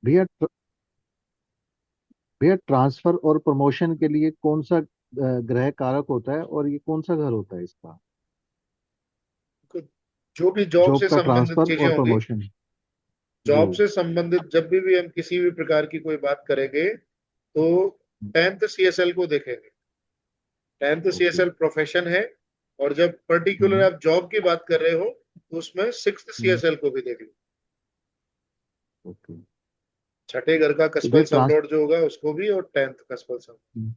भैया भैया ट्रांसफर और प्रमोशन के लिए कौन सा ग्रह कारक होता है और ये कौन सा घर होता है इसका? जो भी जॉब जॉब से का संबंधित ट्रांसफर चीजें और होंगी, प्रमोशन। जी। जॉब से संबंधित जब भी हम किसी भी प्रकार की कोई बात करेंगे तो 10th सीएसएल को देखेंगे। 10th okay. सीएसएल प्रोफेशन है, और जब पर्टिकुलर हम्म। आप जॉब की बात कर रहे हो तो उसमें 6th हम्म। सीएसएल को भी देख लो। ओके। छठे घर का तो कस्पल भैया समलॉर्ड जो होगा उसको भी, और 10th कस्पल समलॉर्ड।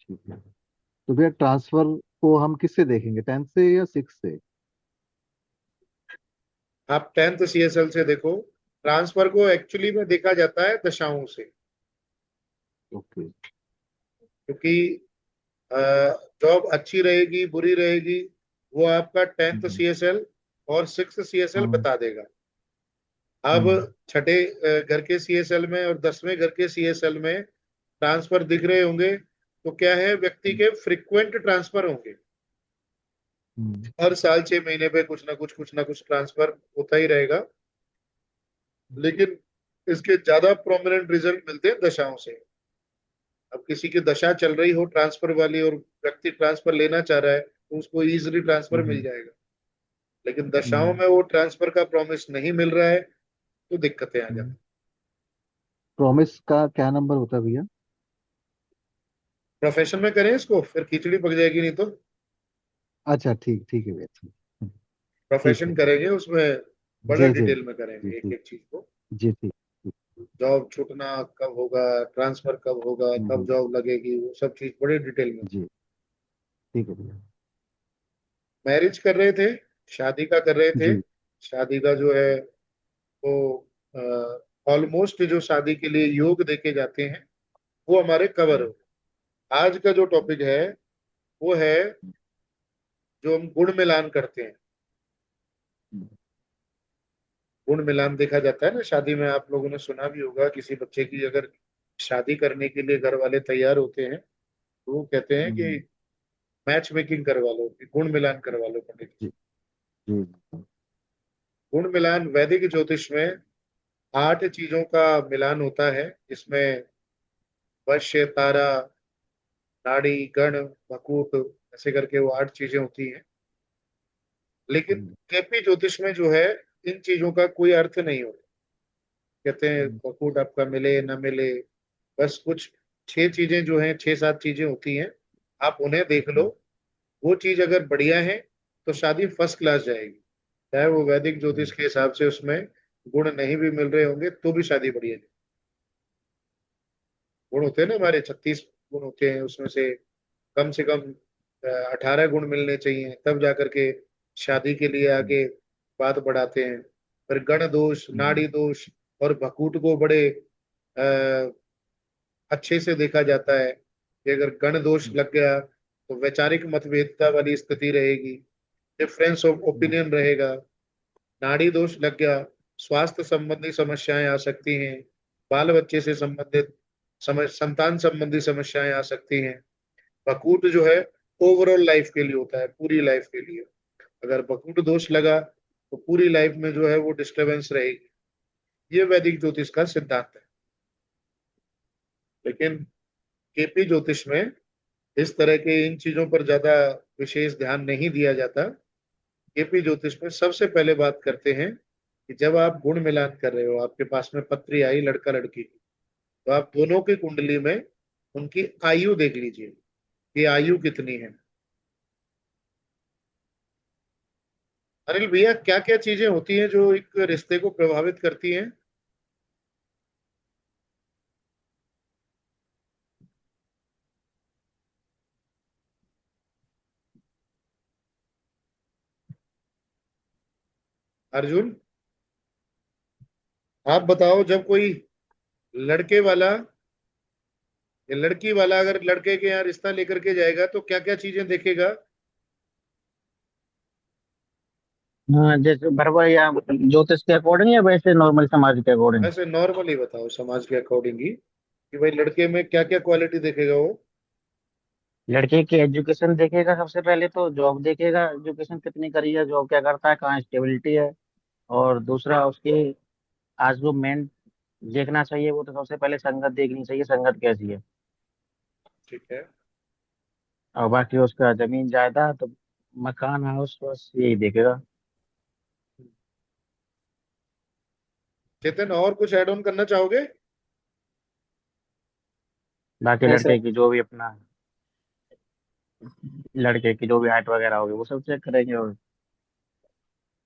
ठीक है। तो भैया ट्रांसफर को हम किससे देखेंगे, 10th से या 6th से? आप 10th सीएसएल से देखो। ट्रांसफर को एक्चुअली में देखा जाता है दशाओं से, ओके। क्योंकि जॉब अच्छी रहेगी बुरी रहेगी वो आपका 10th हम्म। सीएसएल और 6th सीएसएल हाँ। बता देगा। अब हम्म। छठे घर के सीएसएल में और 10वें घर के सीएसएल में ट्रांसफर दिख रहे होंगे, तो क्या है, व्यक्ति हम्म। के फ्रिक्वेंट ट्रांसफर होंगे। हम्म। हर साल 6 महीने पे कुछ ना कुछ ट्रांसफर होता ही रहेगा। लेकिन इसके ज्यादा प्रोमिनेंट रिजल्ट मिलते हैं दशाओं से। अब किसी की दशा चल रही हो ट्रांसफर वाली और व्यक्ति ट्रांसफर लेना चाह रहा है तो उसको इजीली ट्रांसफर मिल हम्म। जाएगा। लेकिन दशाओं हम्म। में वो ट्रांसफर का प्रॉमिस नहीं मिल रहा है तो दिक्कतें आ हम्म। जाती प्रॉमिस का क्या नंबर होता है भैया? हैं। प्रोफेशन में करें इसको, फिर खिचड़ी पक जाएगी नहीं तो। अच्छा, ठीक ठीक है भैया, ठीक। ठीक प्रोफेशन है। करेंगे उसमें, बड़ा जी जी। डिटेल में जी करेंगे एक ठीक। एक चीज को। जी ठीक। ठीक। जॉब छूटना कब होगा, ट्रांसफर कब होगा, कब हम्म। जॉब लगेगी, वो सब चीज बड़े डिटेल में। जी ठीक है भैया। मैरिज कर रहे थे, शादी का कर रहे थे। जी। शादी का जो है वो ऑलमोस्ट जो शादी के लिए योग देखे जाते हैं वो हमारे कवर हो। आज का जो टॉपिक है वो है जो हम गुण मिलान करते हैं। गुण मिलान देखा जाता है ना शादी में, आप लोगों ने सुना भी होगा, किसी बच्चे की अगर शादी करने के लिए घर वाले तैयार होते हैं तो वो कहते हैं कि हम्म। मैच मेकिंग करवा लो, कि गुण मिलान करवा लो पंडित जी। जी जी। गुण मिलान वैदिक ज्योतिष में 8 चीजों का मिलान होता है, जिसमें वश्य, तारा, नाड़ी, गण, मकुट, ऐसे करके वो 8 चीजें होती हैं। लेकिन हम्म। केपी ज्योतिष में जो है इन चीजों का कोई अर्थ नहीं होता। कहते हैं हम्म। मकुट आपका मिले न मिले, बस कुछ 6 चीजें जो हैं, 6 7 चीजें होती हैं, आप उन्हें देख लो। वो चीज अगर बढ़िया है तो शादी फर्स्ट क्लास जाएगी। चाहे वो वैदिक ज्योतिष हम्म। के हिसाब से उसमें गुण नहीं भी मिल रहे होंगे तो भी शादी बढ़िया जाएगी। गुण होते हैं ना हमारे 36 गुण होते हैं, उसमें से कम 18 गुण मिलने चाहिए, तब जाकर के शादी के लिए हम्म। आगे बात बढ़ाते हैं। पर गण दोष, हम्म। नाड़ी दोष और भकूट को बड़े अ, अच्छे से देखा जाता है कि अगर गण दोष लग गया तो वैचारिक मतभेदता वाली स्थिति रहेगी, डिफरेंस ऑफ हम्म। ओपिनियन रहेगा। नाड़ी दोष लग गया, स्वास्थ्य संबंधी समस्याएं आ सकती हैं, बाल बच्चे से संबंधित संतान संबंधी समस्याएं आ सकती हैं। बकूट जो है ओवरऑल लाइफ के लिए होता है, पूरी लाइफ के लिए। अगर बकूट दोष लगा तो पूरी लाइफ में जो है वो डिस्टरबेंस रहेगी। ये वैदिक ज्योतिष का सिद्धांत है। लेकिन केपी ज्योतिष में इस तरह के इन चीजों पर ज्यादा विशेष ध्यान नहीं दिया जाता। केपी ज्योतिष में सबसे पहले बात करते हैं कि जब आप गुण मिलान कर रहे हो, आपके पास में पत्री आई लड़का लड़की की, तो आप दोनों की कुंडली में उनकी आयु देख लीजिए कि आयु कितनी है। अनिल भैया, क्या क्या चीजें होती हैं जो एक रिश्ते को प्रभावित करती हैं? अर्जुन, आप बताओ, जब कोई लड़के वाला या लड़की वाला अगर लड़के के यहाँ रिश्ता लेकर के जाएगा तो क्या क्या चीजें देखेगा? हाँ, जैसे भरवा या ज्योतिष के अकॉर्डिंग या वैसे नॉर्मल समाज के अकॉर्डिंग? वैसे नॉर्मली बताओ, समाज के अकॉर्डिंग ही, कि भाई लड़के में क्या क्या क्वालिटी देखेगा वो। लड़के की एजुकेशन देखेगा, सबसे पहले तो जॉब देखेगा, एजुकेशन कितनी करी है, जॉब क्या करता है, कहाँ स्टेबिलिटी है। और दूसरा उसके आज जो मेन देखना चाहिए वो तो सबसे पहले संगत देखनी चाहिए, संगत कैसी है। ठीक है। और बाकी उसका जमीन जायदाद तो, मकान हाउस बस यही देखेगा। चेतन, और कुछ ऐड ऑन करना चाहोगे? बाकी नहीं सर। लड़के की जो भी अपना, लड़के की जो भी हाइट वगैरह होगी वो सब चेक करेंगे। और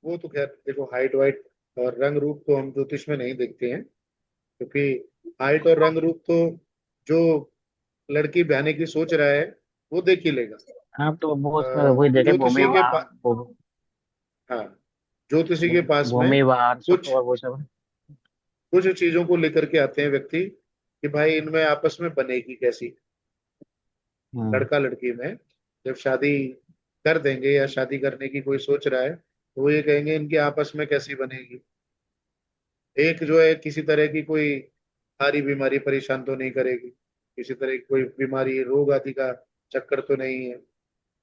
वो तो खैर देखो, हाइट वाइट और रंग रूप तो हम ज्योतिष में नहीं देखते हैं, क्योंकि हाइट और रंग रूप तो जो लड़की ब्याने की सोच रहा है वो देख ही लेगा। हाँ तो वो अ, उसमें वही देखे, भूमि ज्योतिषी के वाहन पास, हाँ, ज्योतिषी के पास में भूमि वाहन सब कुछ और वो सब। कुछ चीजों को लेकर के आते हैं व्यक्ति, कि भाई इनमें आपस में बनेगी कैसी, हम्म। लड़का लड़की में जब शादी कर देंगे या शादी करने की कोई सोच रहा है, तो वो ये कहेंगे इनकी आपस में कैसी बनेगी। एक जो है किसी तरह की कोई भारी बीमारी परेशान तो नहीं करेगी, किसी तरह की कोई बीमारी रोग आदि का चक्कर तो नहीं है, ये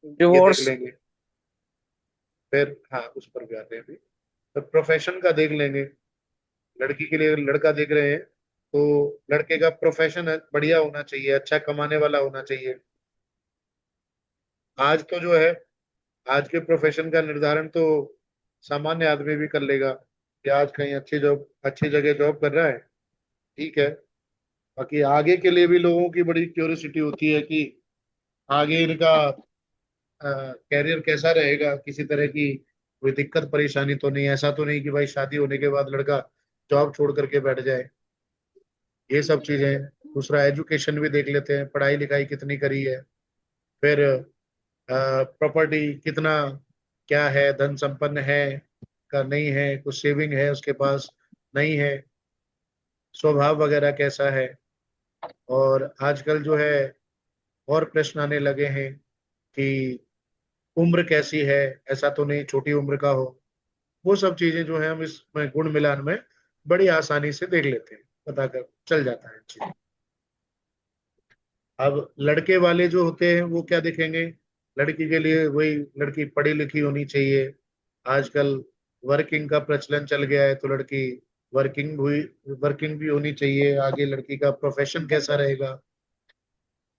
देख डिवोर्स। लेंगे। फिर हाँ, उस पर भी आते हैं अभी। तो प्रोफेशन का देख लेंगे, लड़की के लिए अगर लड़का देख रहे हैं तो लड़के का प्रोफेशन बढ़िया होना चाहिए, अच्छा कमाने वाला होना चाहिए। आज तो जो है, आज के प्रोफेशन का निर्धारण तो सामान्य आदमी भी कर लेगा, कि आज कहीं अच्छी जगह जॉब कर रहा है, ठीक है। बाकी आगे के लिए भी लोगों की बड़ी क्यूरियोसिटी होती है कि आगे इनका कैरियर कैसा रहेगा, किसी तरह की कोई दिक्कत परेशानी तो नहीं, ऐसा तो नहीं कि भाई शादी होने के बाद लड़का जॉब छोड़ करके बैठ जाए। ये सब चीजें। दूसरा, एजुकेशन भी देख लेते हैं, पढ़ाई लिखाई कितनी करी है। फिर प्रॉपर्टी कितना, क्या है, धन संपन्न है का नहीं है, कुछ सेविंग है उसके पास नहीं है, स्वभाव वगैरह कैसा है। और आजकल जो है और प्रश्न आने लगे हैं कि उम्र कैसी है, ऐसा तो नहीं छोटी उम्र का हो। वो सब चीजें जो है हम इसमें गुण मिलान में बड़ी आसानी से देख लेते हैं, पता कर चल जाता है चीज। अब लड़के वाले जो होते हैं वो क्या देखेंगे, लड़की के लिए वही, लड़की पढ़ी लिखी होनी चाहिए। आजकल वर्किंग का प्रचलन चल गया है, तो लड़की वर्किंग भी होनी चाहिए। आगे लड़की का प्रोफेशन कैसा रहेगा,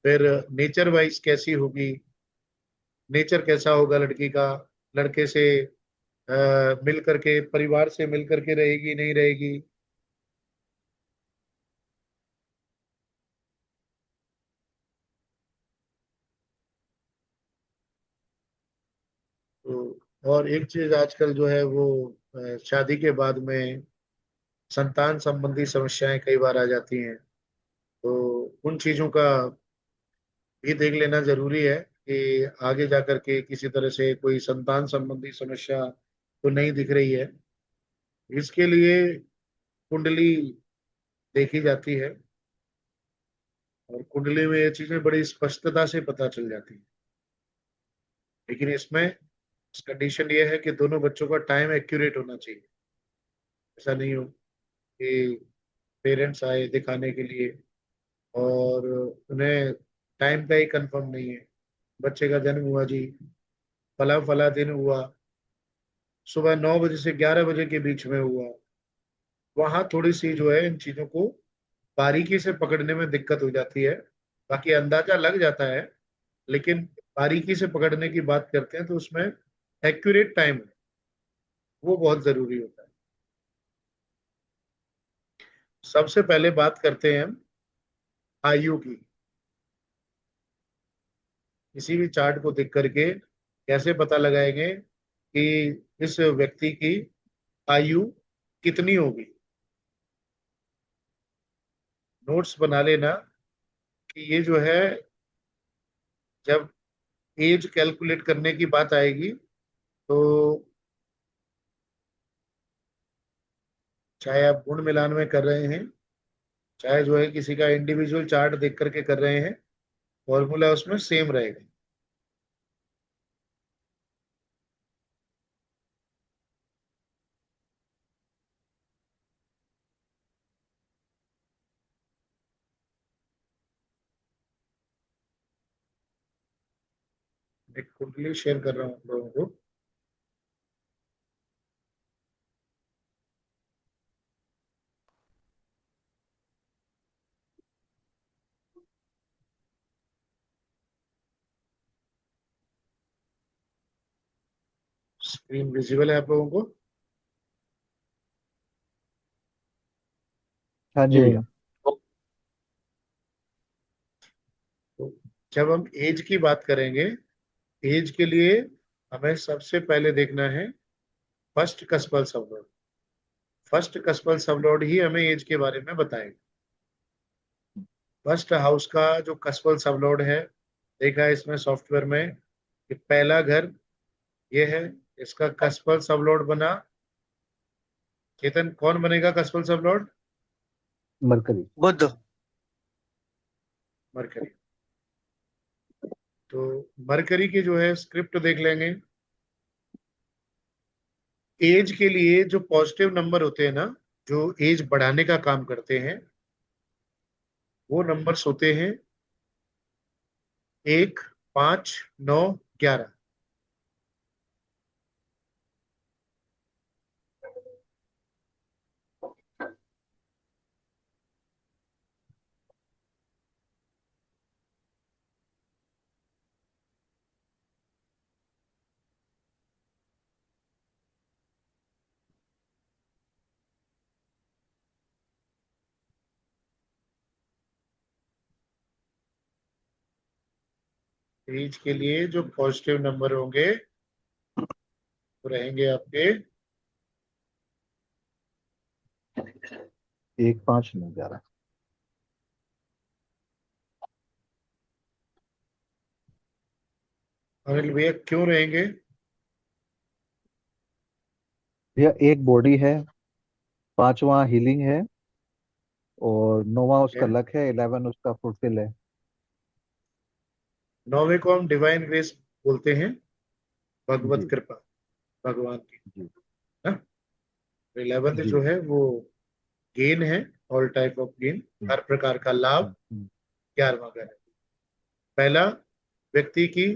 फिर नेचर वाइज कैसी होगी, नेचर कैसा होगा लड़की का, लड़के से मिल करके, परिवार से मिल करके रहेगी नहीं रहेगी। तो और एक चीज आजकल जो है वो शादी के बाद में संतान संबंधी समस्याएं कई बार आ जाती हैं, तो उन चीजों का भी देख लेना जरूरी है कि आगे जाकर के किसी तरह से कोई संतान संबंधी समस्या तो नहीं दिख रही है। इसके लिए कुंडली देखी जाती है, और कुंडली में ये चीजें बड़ी स्पष्टता से पता चल जाती है। लेकिन इसमें कंडीशन ये है कि दोनों बच्चों का टाइम एक्यूरेट होना चाहिए। ऐसा नहीं हो कि पेरेंट्स आए दिखाने के लिए और उन्हें टाइम का ही कंफर्म नहीं है। बच्चे का जन्म हुआ जी, फला फला दिन हुआ, सुबह 9 बजे से 11 बजे के बीच में हुआ, वहां थोड़ी सी जो है इन चीजों को बारीकी से पकड़ने में दिक्कत हो जाती है। बाकी अंदाजा लग जाता है, लेकिन बारीकी से पकड़ने की बात करते हैं तो उसमें एक्यूरेट टाइम वो बहुत जरूरी होता है। सबसे पहले बात करते हैं हम आयु की। किसी भी चार्ट को देख करके कैसे पता लगाएंगे कि इस व्यक्ति की आयु कितनी होगी। नोट्स बना लेना कि ये जो है, जब एज कैलकुलेट करने की बात आएगी तो चाहे आप गुण मिलान में कर रहे हैं, चाहे जो है किसी का इंडिविजुअल चार्ट देख करके कर रहे हैं, फॉर्मूला उसमें सेम रहेगा। एक कुंडली शेयर कर रहा हूँ आप लोगों को। स्क्रीन विजिबल है आप लोगों को? हाँ जी जी। भैया। तो जब हम एज की बात करेंगे, एज के लिए हमें सबसे पहले देखना है first cuspal sublord. First cuspal sublord ही हमें एज के बारे में बताएगा। फर्स्ट हाउस का जो कस्पल सबलॉर्ड है, देखा है इसमें सॉफ्टवेयर में कि पहला घर ये है, इसका कस्पल सबलॉर्ड बना। चेतन, कौन बनेगा कस्पल सबलॉर्ड? मरकरी। बुध। मरकरी। तो मरकरी की जो है स्क्रिप्ट देख लेंगे। एज के लिए जो पॉजिटिव नंबर होते हैं ना, जो एज बढ़ाने का काम करते हैं, वो नंबर्स होते हैं 1, 5, 9, 11। एज के लिए जो पॉजिटिव नंबर होंगे वो रहेंगे आपके 1, 5, 9, 11। अनिल भैया, क्यों रहेंगे? भैया एक बॉडी है, 5वां हीलिंग है, और 9वां ठीक उसका है। लक है, 11 उसका फुलफिल है। 9वें को हम डिवाइन ग्रेस बोलते हैं, भगवत जी कृपा, भगवान की। जी 11th जी। जो है वो गेन है, ऑल टाइप ऑफ गेन, हम्म, हर प्रकार का लाभ। हम्म, हम्म, 11वां घर है। पहला व्यक्ति की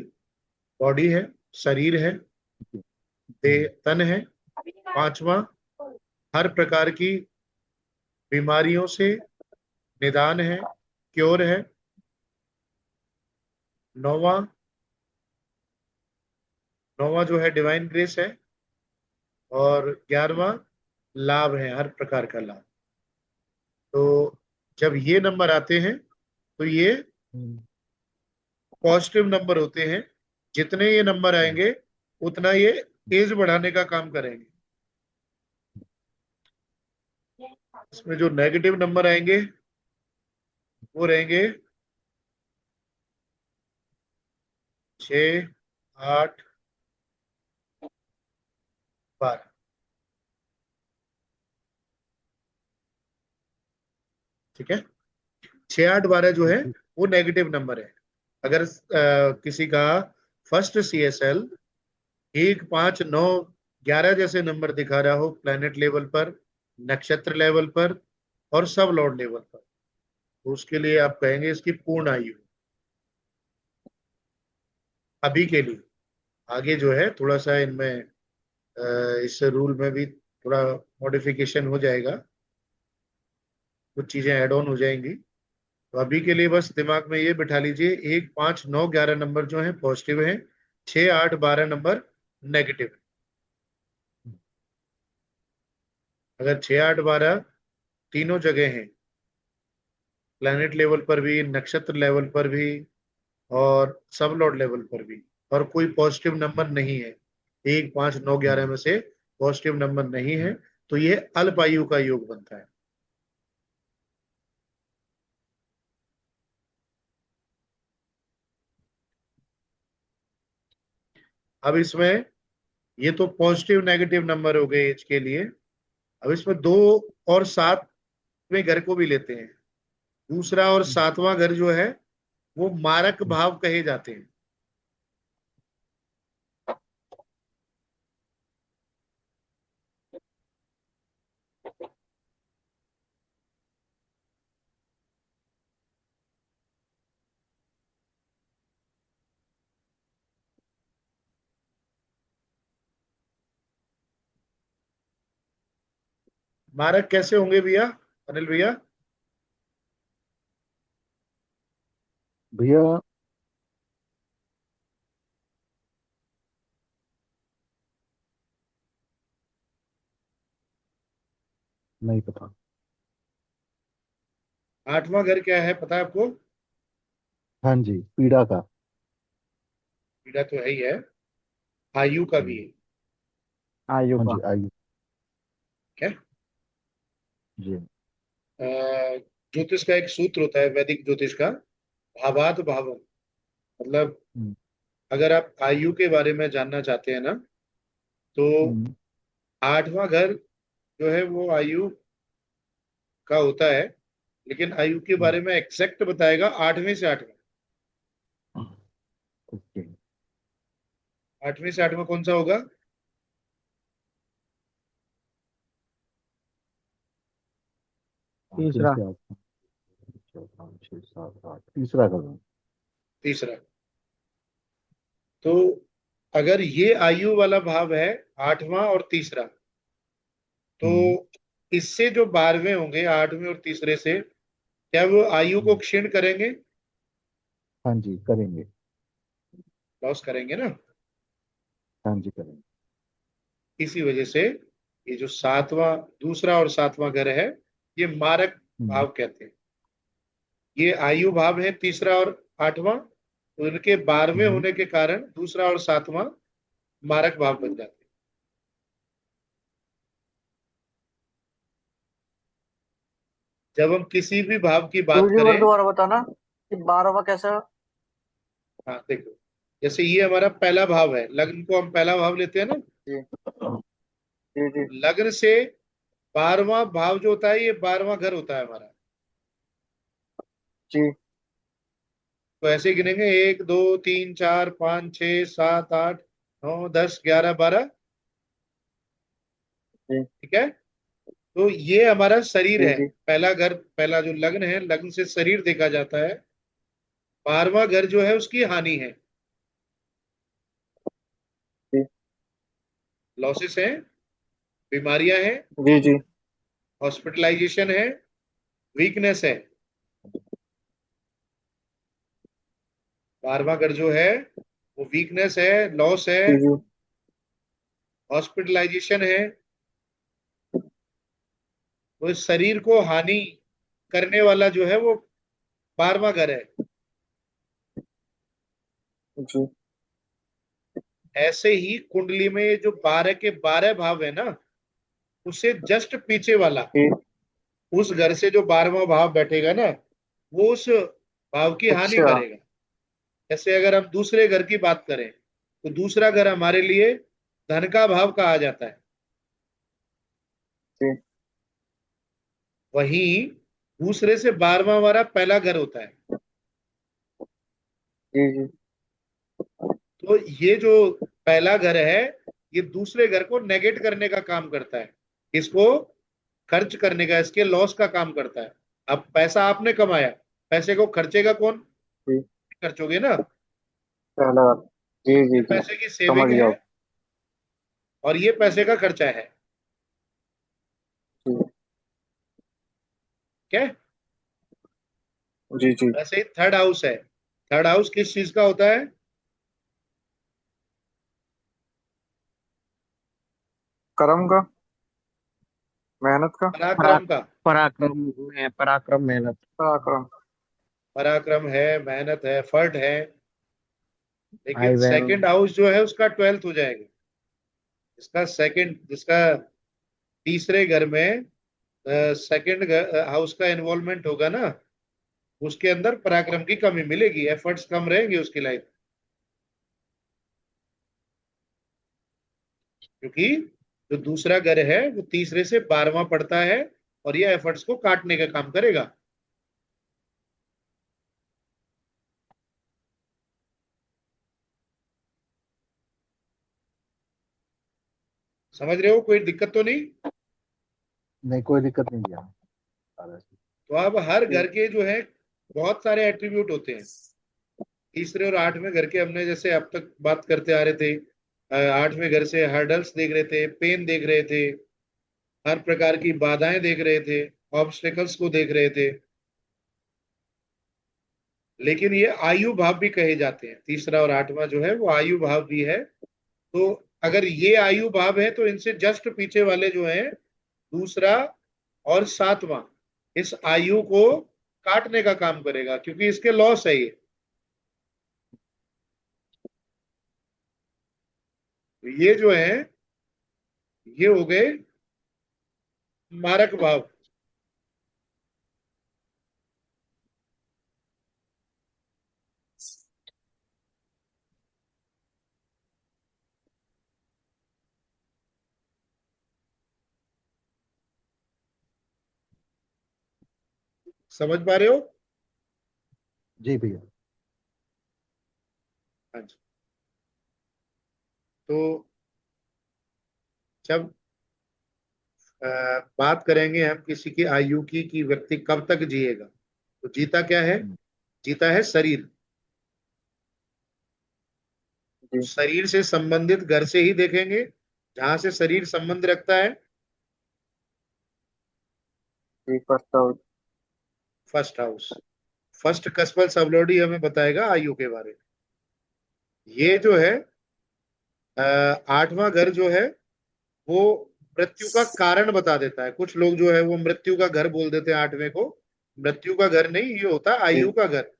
बॉडी है, शरीर है, जी, देह तन है। 5वां हर प्रकार की बीमारियों से निदान है, क्योर है। 9वां, 9वां जो है डिवाइन ग्रेस है। और 11वां लाभ है, हर प्रकार का लाभ। तो जब ये नंबर आते हैं तो ये हम्म, पॉजिटिव नंबर होते हैं। जितने ये नंबर हम्म, आएंगे उतना ये एज बढ़ाने का काम करेंगे। इसमें जो नेगेटिव नंबर आएंगे वो रहेंगे 6, 8, 12। ठीक है। 6, 8, 12 जो है जी, वो नेगेटिव नंबर है। अगर किसी का फर्स्ट CSL 1, 5, 9, 11 जैसे नंबर दिखा रहा हो प्लेनेट लेवल पर, नक्षत्र लेवल पर और सब लॉर्ड लेवल पर, तो उसके लिए आप कहेंगे इसकी पूर्ण आयु। अभी के लिए आगे जो है थोड़ा सा इनमें इस रूल में भी थोड़ा मॉडिफिकेशन हो जाएगा, कुछ चीजें ऐड ऑन हो जाएंगी। तो अभी के लिए बस दिमाग में ये बिठा लीजिए, 1, 5, 9, 11 नंबर जो है पॉजिटिव है, 6, 8, 12 नंबर नेगेटिव है। अगर 6, 8, 12 तीनों जगह हैं, प्लैनेट लेवल पर भी, नक्षत्र लेवल पर भी और सब लॉर्ड लेवल पर भी, और कोई पॉजिटिव नंबर नहीं है, 1, 5, 9, 11 हम्म, में से पॉजिटिव नंबर नहीं है, तो ये अल्पायु का योग बनता है। अब इसमें ये तो पॉजिटिव नेगेटिव नंबर हो गए एज के लिए। अब इसमें 2 और 7वें घर को भी लेते हैं। दूसरा और हम्म, 7वां घर जो है वो मारक हम्म। भाव कहे जाते हैं। मारक कैसे होंगे भैया, अनिल भैया? भैया नहीं पता। आठवां घर क्या है पता है आपको? हाँ जी, पीड़ा का। पीड़ा तो है ही है, आयु का भी हम्म, है। आयु हाँ का। जी, आयु। क्या? जी। ज्योतिष का एक सूत्र होता है, वैदिक ज्योतिष का, भावात भावम। मतलब हम्म। अगर आप आयु के बारे में जानना चाहते हैं ना, तो हम्म। आठवां घर जो है वो आयु का होता है, लेकिन आयु के हम्म। बारे में एग्जैक्ट बताएगा 8वें से 8वां। ओके। 8वें से 8वां कौन सा होगा? तीन तीसरा। से आठ, चार, पाँच, छः, सात, आठ, तीसरा कदम। तीसरा। तो अगर ये आयु वाला भाव है, आठवां और तीसरा, तो हम्म। इससे जो 12वें होंगे, 8वें और तीसरे से, क्या वो आयु को हम्म। क्षीण करेंगे? हाँ जी, करेंगे। लॉस करेंगे ना। हाँ जी, करेंगे। इसी वजह से ये जो सातवां, दूसरा और सातवां घर है, ये मारक हम्म। भाव कहते हैं। ये आयु भाव है तीसरा और आठवां, तो इनके 12वें हम्म। होने के कारण दूसरा और सातवां मारक भाव बन जाते हैं। जब हम किसी भी भाव की बात सूर्य बार करें, दोबारा बताना कि 12वां कैसा। हाँ देखो, जैसे ये हमारा पहला भाव है, लग्न को हम पहला भाव लेते हैं ना। जी जी जी लग्न से 12वां भाव जो होता है, ये 12वां घर होता है हमारा। जी तो ऐसे गिनेंगे, 1 2 3 4 5 6 7 8 9 10 11 12। जी ठीक है। तो ये हमारा शरीर जी है। जी पहला घर, पहला जो लग्न है, लग्न से शरीर देखा जाता है। 12वां घर जो है उसकी हानि है, जी लॉसेस है, बीमारियां हैं, जी जी हॉस्पिटलाइजेशन है, वीकनेस है। 12वां घर जो है वो वीकनेस है, लॉस है, जी जी हॉस्पिटलाइजेशन है। तो इस शरीर को हानि करने वाला जो है वो 12वां घर है। जी ऐसे ही कुंडली में ये जो 12 के 12 भाव है ना, उससे जस्ट पीछे वाला, जी। उस घर से जो 12वां भाव बैठेगा ना, वो उस भाव की हानि अच्छा। करेगा। जैसे अगर हम दूसरे घर की बात करें, तो दूसरा घर हमारे लिए धन का भाव कहा जाता है। जी वहीं दूसरे से 12वां हमारा पहला घर होता है। जी जी तो ये जो पहला घर है, ये दूसरे घर को नेगेट करने का काम करता है, इसको खर्च करने का, इसके लॉस का काम करता है। अब पैसा आपने कमाया, पैसे को खर्चेगा कौन? जी। खर्चोगे ना। पहला। जी ये जी जी। पैसे की समझ सेविंग गया। है, और ये पैसे का खर्चा है। जी क्या? जी जी। वैसे ही थर्ड हाउस है। थर्ड हाउस किस चीज का होता है? कर्म का। मेहनत का। परा, पराक्रम का। पराक्रम में पराक्रम मेहनत। पराक्रम। पराक्रम है, मेहनत है, एफर्ट है। लेकिन भाई बहन। सेकंड हाउस जो है उसका 12th हो जाएगा। इसका सेकंड, जिसका तीसरे घर में सेकंड हाउस का इन्वॉल्वमेंट होगा ना, उसके अंदर पराक्रम की कमी मिलेगी, एफर्ट्स कम रहेंगे उसकी लाइफ। क्योंकि जो दूसरा घर है वो तीसरे से 12वां पड़ता है, और ये एफर्ट्स को काटने का काम करेगा। समझ रहे हो? कोई दिक्कत तो नहीं? नहीं, कोई दिक्कत नहीं दिया। तो अब हर जी घर के जो है बहुत सारे एट्रीब्यूट होते हैं। तीसरे और आठवें घर के हमने जैसे अब तक बात करते आ रहे थे, आठवें घर से हर्डल्स देख रहे थे, पेन देख रहे थे, हर प्रकार की बाधाएं देख रहे थे, ऑब्स्टेकल्स को देख रहे थे। लेकिन ये आयु भाव भी कहे जाते हैं, तीसरा और आठवां जो है वो आयु भाव भी है। तो अगर ये आयु भाव है, तो इनसे जस्ट पीछे वाले जो है, दूसरा और सातवां इस आयु को काटने का काम करेगा, क्योंकि इसके लॉस है ये जो है ये हो गए मारक भाव। समझ पा रहे हो? जी भैया। हाँ जी। तो जब बात करेंगे हम किसी की आयु की कि व्यक्ति कब तक जिएगा, तो जीता क्या है? जीता है शरीर। तो जी। शरीर से संबंधित घर से ही देखेंगे, जहां से शरीर संबंध रखता है जी first out. First house. First cuspal sublord हमें बताएगा आयु के बारे में। ये जो है आठवां घर जो है वो मृत्यु का कारण बता देता है। कुछ लोग जो है वो मृत्यु का घर बोल देते हैं आठवें को। मृत्यु का घर नहीं, ये होता है जी। आयु का घर।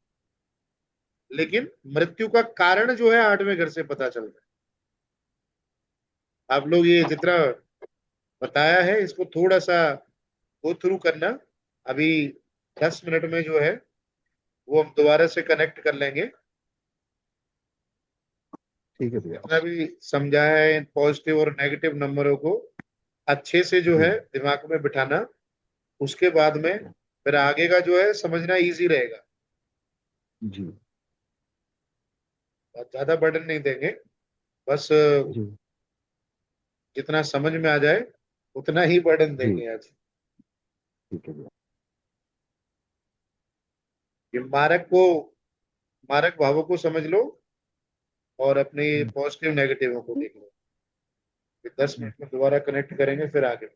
लेकिन मृत्यु का कारण जो है आठवें घर से पता चलता है। आप लोग ये जितना बताया है इसको थोड़ा सा गो थ्रू करना। अभी 10 मिनट में जो है वो हम दोबारा से कनेक्ट कर लेंगे। ठीक है भैया। जितना भी समझाया है पॉजिटिव और नेगेटिव नंबरों को अच्छे से जो जी। है दिमाग में बिठाना। उसके बाद में फिर आगे का जो है समझना इजी रहेगा। जी। बहुत ज्यादा बर्डन नहीं देंगे, बस जी। जितना समझ में आ जाए उतना ही बर्डन जी। देंगे आज। ठीक है भैया। ये मारक भावों को समझ लो और अपने हम्म, पॉजिटिव नेगेटिव को देख लो। फिर 10 मिनट हम्म, में दोबारा कनेक्ट करेंगे फिर आगे।